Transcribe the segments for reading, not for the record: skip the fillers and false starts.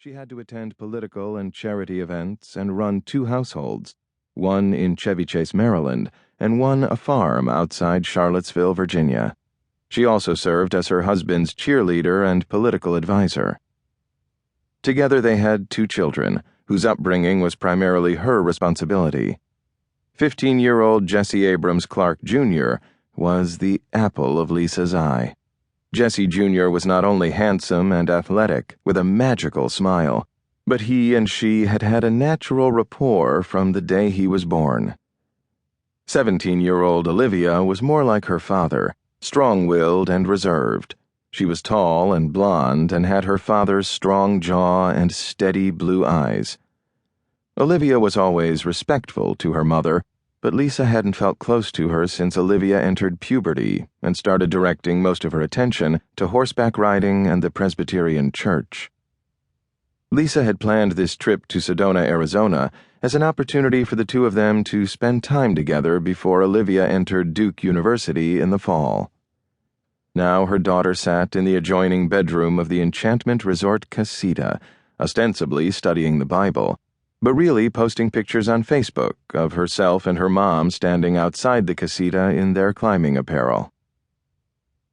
She had to attend political and charity events and run 2 households, one in Chevy Chase, Maryland, and one a farm outside Charlottesville, Virginia. She also served as her husband's cheerleader and political advisor. Together they had 2 children, whose upbringing was primarily her responsibility. 15-year-old Jesse Abrams Clark Jr. was the apple of Lisa's eye. Jesse Jr. was not only handsome and athletic, with a magical smile, but he and she had had a natural rapport from the day he was born. 17-year-old Olivia was more like her father, strong-willed and reserved. She was tall and blonde and had her father's strong jaw and steady blue eyes. Olivia was always respectful to her mother, but Lisa hadn't felt close to her since Olivia entered puberty and started directing most of her attention to horseback riding and the Presbyterian Church. Lisa had planned this trip to Sedona, Arizona, as an opportunity for the 2 of them to spend time together before Olivia entered Duke University in the fall. Now her daughter sat in the adjoining bedroom of the Enchantment Resort Casita, ostensibly studying the Bible, but really posting pictures on Facebook of herself and her mom standing outside the casita in their climbing apparel.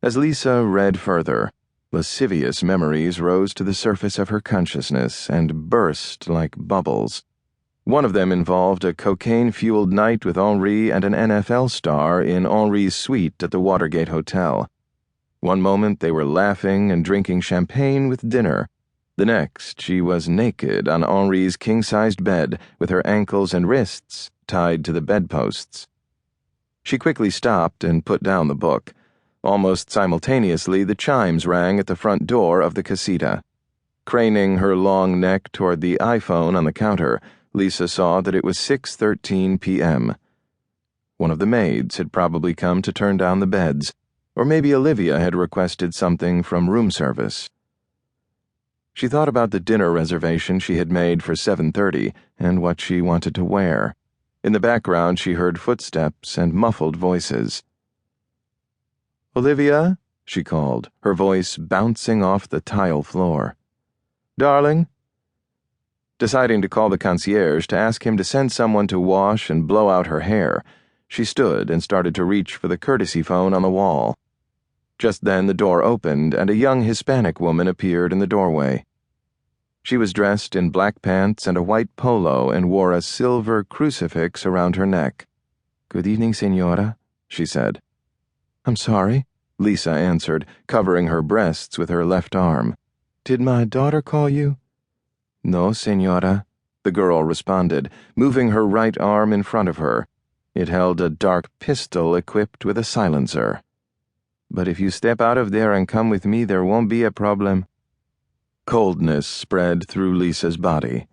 As Lisa read further, lascivious memories rose to the surface of her consciousness and burst like bubbles. One of them involved a cocaine-fueled night with Henri and an NFL star in Henri's suite at the Watergate Hotel. One moment they were laughing and drinking champagne with dinner. The next, she was naked on Henri's king-sized bed with her ankles and wrists tied to the bedposts. She quickly stopped and put down the book. Almost simultaneously, the chimes rang at the front door of the casita. Craning her long neck toward the iPhone on the counter, Lisa saw that it was 6:13 p.m. One of the maids had probably come to turn down the beds, or maybe Olivia had requested something from room service. She thought about the dinner reservation she had made for 7:30 and what she wanted to wear. In the background, she heard footsteps and muffled voices. "Olivia?" she called, her voice bouncing off the tile floor. "Darling?" Deciding to call the concierge to ask him to send someone to wash and blow out her hair, she stood and started to reach for the courtesy phone on the wall. Just then the door opened and a young Hispanic woman appeared in the doorway. She was dressed in black pants and a white polo and wore a silver crucifix around her neck. "Good evening, Señora," she said. "I'm sorry," Lisa answered, covering her breasts with her left arm. "Did my daughter call you?" "No, Señora," the girl responded, moving her right arm in front of her. It held a dark pistol equipped with a silencer. "But if you step out of there and come with me, there won't be a problem." Coldness spread through Lisa's body.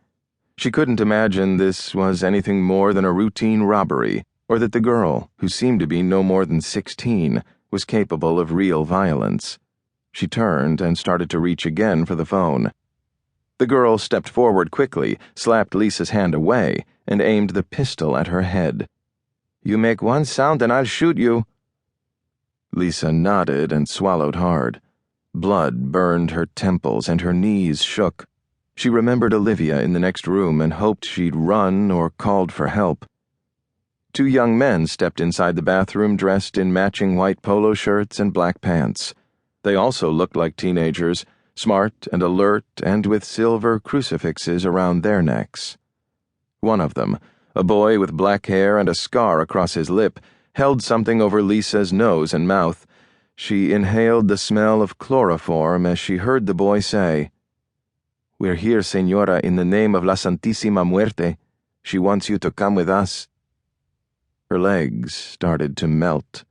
She couldn't imagine this was anything more than a routine robbery, or that the girl, who seemed to be no more than 16, was capable of real violence. She turned and started to reach again for the phone. The girl stepped forward quickly, slapped Lisa's hand away, and aimed the pistol at her head. "You make one sound and I'll shoot you." Lisa nodded and swallowed hard. Blood burned her temples and her knees shook. She remembered Olivia in the next room and hoped she'd run or called for help. 2 young men stepped inside the bathroom dressed in matching white polo shirts and black pants. They also looked like teenagers, smart and alert and with silver crucifixes around their necks. One of them, a boy with black hair and a scar across his lip, held something over Lisa's nose and mouth. She inhaled the smell of chloroform as she heard the boy say, "We're here, Señora, in the name of La Santísima Muerte. She wants you to come with us." Her legs started to melt.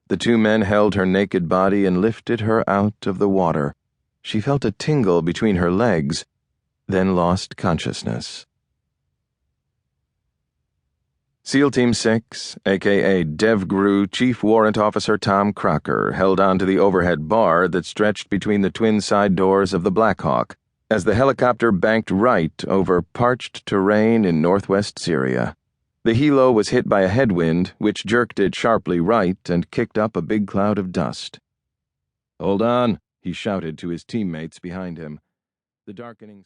The 2 men held her naked body and lifted her out of the water. She felt a tingle between her legs, then lost consciousness. SEAL Team 6, a.k.a. DevGru Chief Warrant Officer Tom Crocker, held on to the overhead bar that stretched between the twin side doors of the Black Hawk as the helicopter banked right over parched terrain in northwest Syria. The helo was hit by a headwind, which jerked it sharply right and kicked up a big cloud of dust. "Hold on," he shouted to his teammates behind him. The darkening